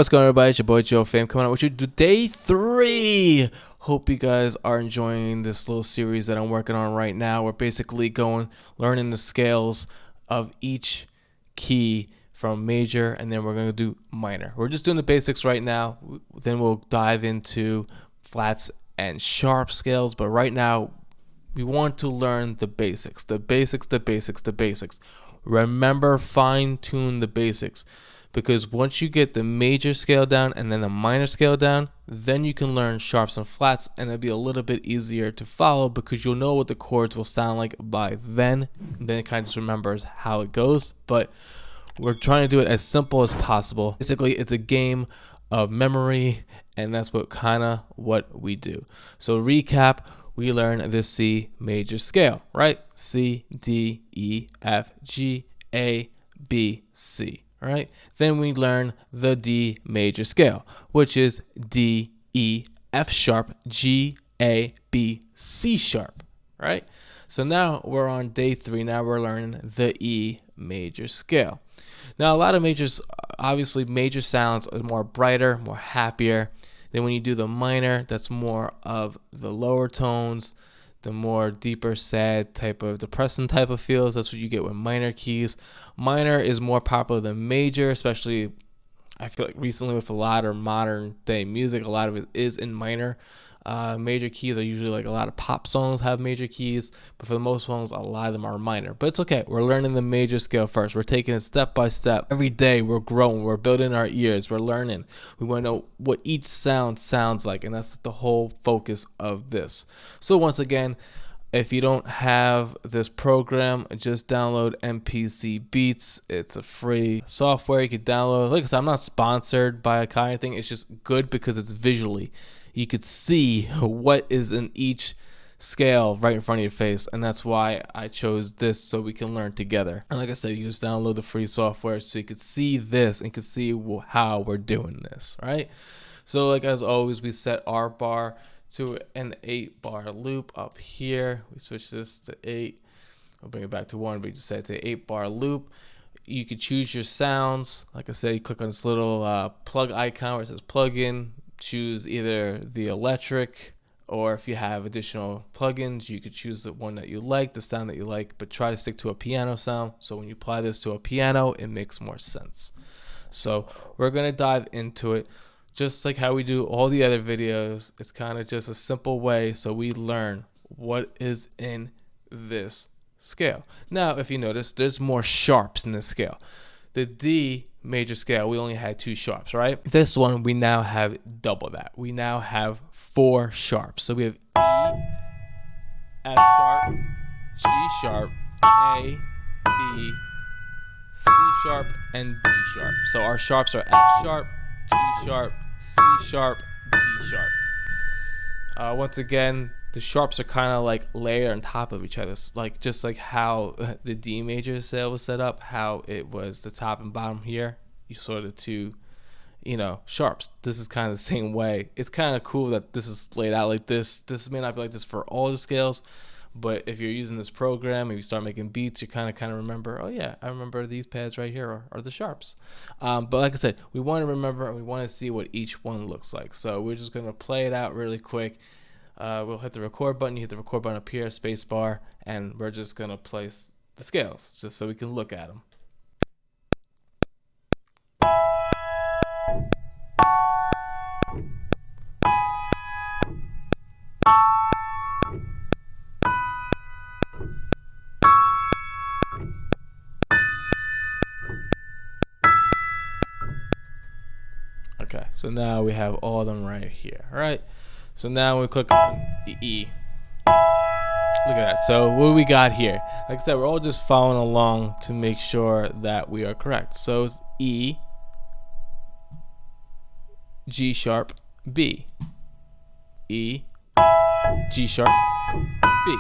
what's going on, everybody? It's your boy Joe Fam coming out with you to day 3. Hope you guys are enjoying this little series that I'm working on right now. We're basically learning the scales of each key from major, and then we're going to do minor. We're just doing the basics right now. Then we'll dive into flats and sharp scales, but right now we want to learn the basics. Remember, fine-tune the basics, because once you get the major scale down and then the minor scale down, then you can learn sharps and flats, and it'll be a little bit easier to follow because you'll know what the chords will sound like by then. And then it kind of just remembers how it goes, but we're trying to do it as simple as possible. Basically, it's a game of memory, and that's what we do. So recap, we learn the C major scale, right? C, D, E, F, G, A, B, C, right? Then we learn the D major scale, which is D, E, F sharp, G, A, B, C sharp, right? So now we're on day 3. Now we're learning the E major scale. Now a lot of majors, obviously major sounds are more brighter, more happier. Then when you do the minor, that's more of the lower tones, the more deeper, sad type of depressing type of feels. That's what you get with minor keys. Minor is more popular than major, especially I feel like recently with a lot of modern day music, a lot of it is in minor. Major keys are usually like a lot of pop songs have major keys, but for the most songs, a lot of them are minor. But it's okay. We're learning the major scale first. We're taking it step by step. Every day we're growing. We're building our ears. We're learning. We want to know what each sound sounds like, and that's the whole focus of this. So once again, if you don't have this program, just download MPC Beats. It's a free software you can download. Like I said, I'm not sponsored by a kind of thing. It's just good because it's visually. You could see what is in each scale right in front of your face, and that's why I chose this, so we can learn together. And like I said, you just download the free software so you could see this and could see how we're doing this, right? So like as always, we set our bar to an 8-bar loop up here. We switch this to 8. I'll bring it back to 1, but you just set it to 8-bar loop. You could choose your sounds. Like I said, you click on this little plug icon where it says plugin. Choose either the electric, or if you have additional plugins, you could choose the one that you like, the sound that you like, but try to stick to a piano sound. So when you apply this to a piano, it makes more sense. So we're going to dive into it just like how we do all the other videos. It's kind of just a simple way so we learn what is in this scale. Now, if you notice, there's more sharps in this scale. The D major scale, we only had 2 sharps, right? This one, we now have double that. We now have 4 sharps. So we have E, F sharp, G sharp, A, B, C sharp, and B sharp. So our sharps are F sharp, G sharp, C sharp, D sharp. Once again, the sharps are kind of like layered on top of each other, like just like how the D major scale was set up, how it was the top and bottom here. You sort of 2, sharps. This is kind of the same way. It's kind of cool that this is laid out like this. This may not be like this for all the scales, but if you're using this program and you start making beats, you kind of remember, oh yeah, I remember these pads right here are the sharps. But like I said, we want to remember and we want to see what each one looks like. So we're just going to play it out really quick. We'll hit the record button. You hit the record button up here, space bar, and we're just going to place the scales just so we can look at them. Okay, so now we have all of them right here, all right? So now we click on the E. Look at that. So what do we got here? Like I said, we're all just following along to make sure that we are correct. So it's E, G sharp, B. E, G sharp, B.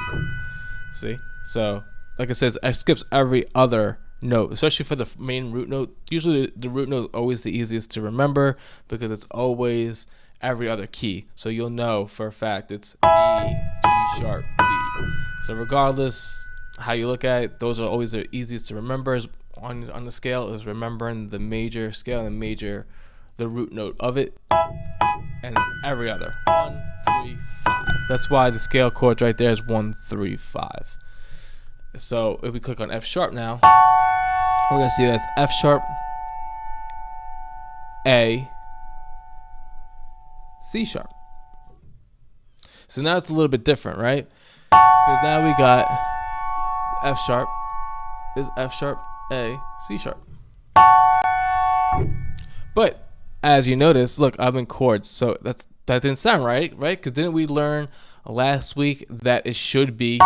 See? So like I said, it skips every other note, especially for the main root note. Usually the root note is always the easiest to remember because it's always every other key. So you'll know for a fact it's E, G sharp, B. So regardless how you look at it, those are always the easiest to remember on the scale, is remembering the major scale and the the root note of it, and every other 1, 3, 5. That's why the scale chords right there is 1, 3, 5. So if we click on F sharp now, we're gonna see that's F sharp, A, C sharp. So now it's a little bit different, right? Because now we got F sharp is F sharp, A, C sharp. But as you notice, look, I'm in chords, so that didn't sound right? Because didn't we learn last week that it should be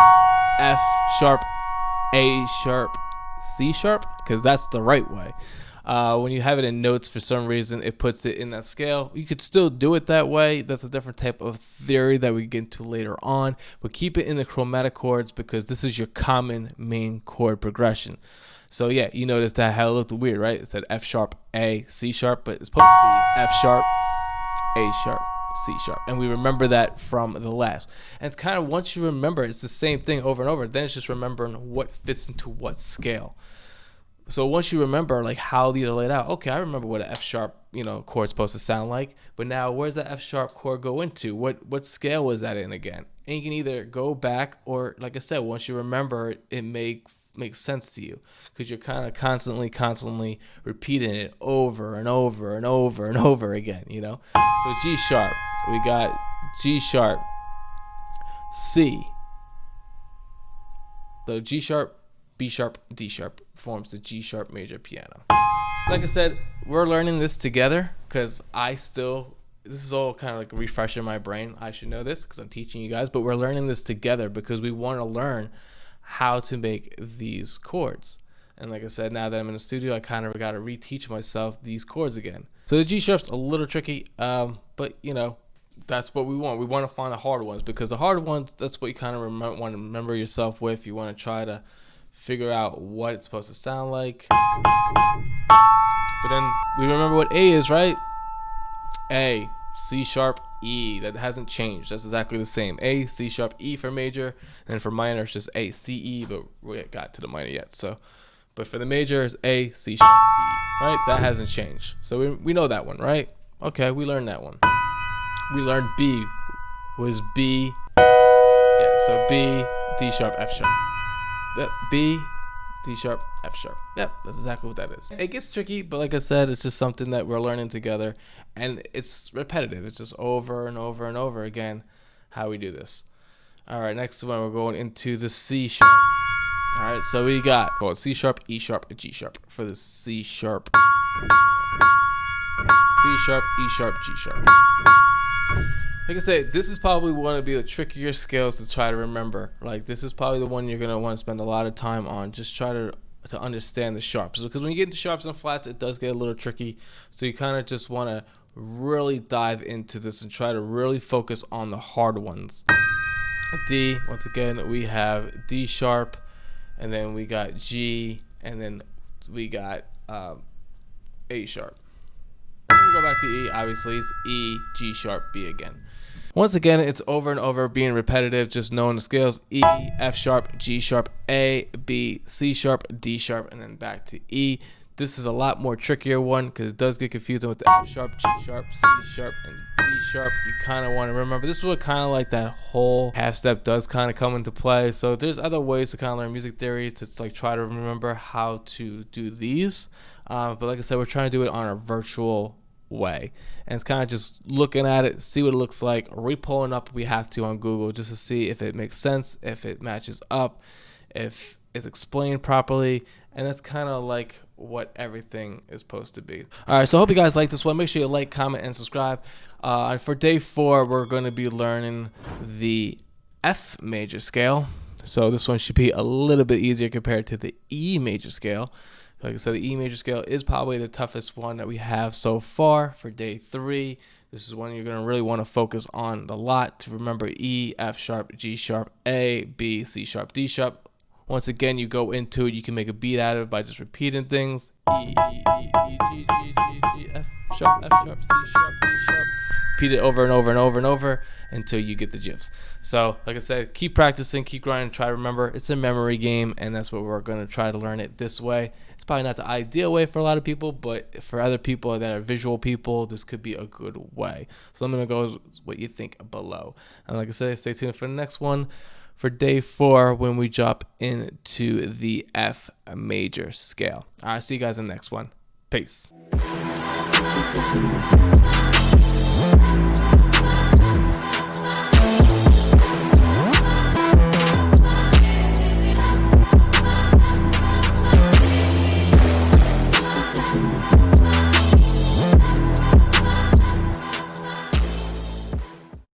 F sharp, A sharp, C sharp? Because that's the right way. When you have it in notes, for some reason, it puts it in that scale. You could still do it that way. That's a different type of theory that we get into later on. But keep it in the chromatic chords because this is your common main chord progression. So yeah, you notice that how it looked weird, right? It said F sharp, A, C sharp, but it's supposed to be F sharp, A sharp, C sharp. And we remember that from the last. And it's kind of, once you remember, it's the same thing over and over. Then it's just remembering what fits into what scale. So once you remember like how these are laid out, okay, I remember what an F sharp, chord's supposed to sound like. But now where's that F sharp chord go into? What scale was that in again? And you can either go back or, like I said, once you remember it makes sense to you because you're kind of constantly repeating it over and over and over and over again, So G sharp, we got G sharp, C. So G sharp, B sharp, D sharp forms the G sharp major piano. Like I said, we're learning this together because this is all kind of like refreshing my brain. I should know this because I'm teaching you guys, but we're learning this together because we want to learn how to make these chords. And like I said, now that I'm in the studio, I kind of got to reteach myself these chords again. So the G sharp's a little tricky, but that's what we want. We want to find the hard ones because the hard ones, that's what you kind of want to remember yourself with. You want to try to figure out what it's supposed to sound like. But then we remember what A is, right? A, C sharp, E. That hasn't changed. That's exactly the same. A, C sharp, E for major. And for minor, it's just A, C, E, but we haven't got to the minor yet. So, but for the major, it's A, C sharp, E, right? That hasn't changed. So we know that one, right? Okay, we learned that one. We learned B was B. Yeah, so B, D sharp, F sharp. Yep, B, D sharp, F sharp. Yep, that's exactly what that is. It gets tricky, but like I said, it's just something that we're learning together, and it's repetitive. It's just over and over and over again how we do this. All right, next one we're going into the C sharp. All right, so we got C sharp, E sharp, and G sharp for the C sharp. C sharp, E sharp, G sharp. Like I said, this is probably one of the trickier scales to try to remember. Like, this is probably the one you're going to want to spend a lot of time on. Just try to understand the sharps. Because when you get into sharps and flats, it does get a little tricky. So you kind of just want to really dive into this and try to really focus on the hard ones. D, once again, we have D sharp, and then we got G, and then we got A sharp. We go back to E, obviously it's E, G sharp, B again. Once again, it's over and over being repetitive, just knowing the scales. E, F sharp, G sharp, A, B, C sharp, D sharp, and then back to E. This is a lot more trickier one because it does get confusing with the F sharp, G sharp, C sharp, and D sharp. You kind of want to remember. This is what kind of like that whole half step does kind of come into play. So there's other ways to kind of learn music theory to like try to remember how to do these. But like I said, we're trying to do it on a virtual way, and it's kind of just looking at it, see what it looks like, re-pulling up if we have to on Google just to see if it makes sense, if it matches up, if it's explained properly, and that's kind of like what everything is supposed to be. All right, so I hope you guys like this one. Make sure you like, comment, and subscribe. And for day 4, we're going to be learning the F major scale. So this one should be a little bit easier compared to the E major scale. Like I said, the E major scale is probably the toughest one that we have so far for day 3. This is one you're going to really want to focus on a lot to remember: E, F sharp, G sharp, A, B, C sharp, D sharp. Once again, you go into it, you can make a beat out of it by just repeating things. E, E, E, E, G, G, G, G, F sharp, C sharp, D sharp. Repeat it over and over and over and over until you get the gifs. So, like I said, keep practicing, keep grinding, try to remember. It's a memory game, and that's what we're going to try to learn it this way. It's probably not the ideal way for a lot of people, but for other people that are visual people, this could be a good way. So let me know what you think below. And like I said, stay tuned for the next one for day 4 when we drop into the F major scale. All right, see you guys in the next one. Peace.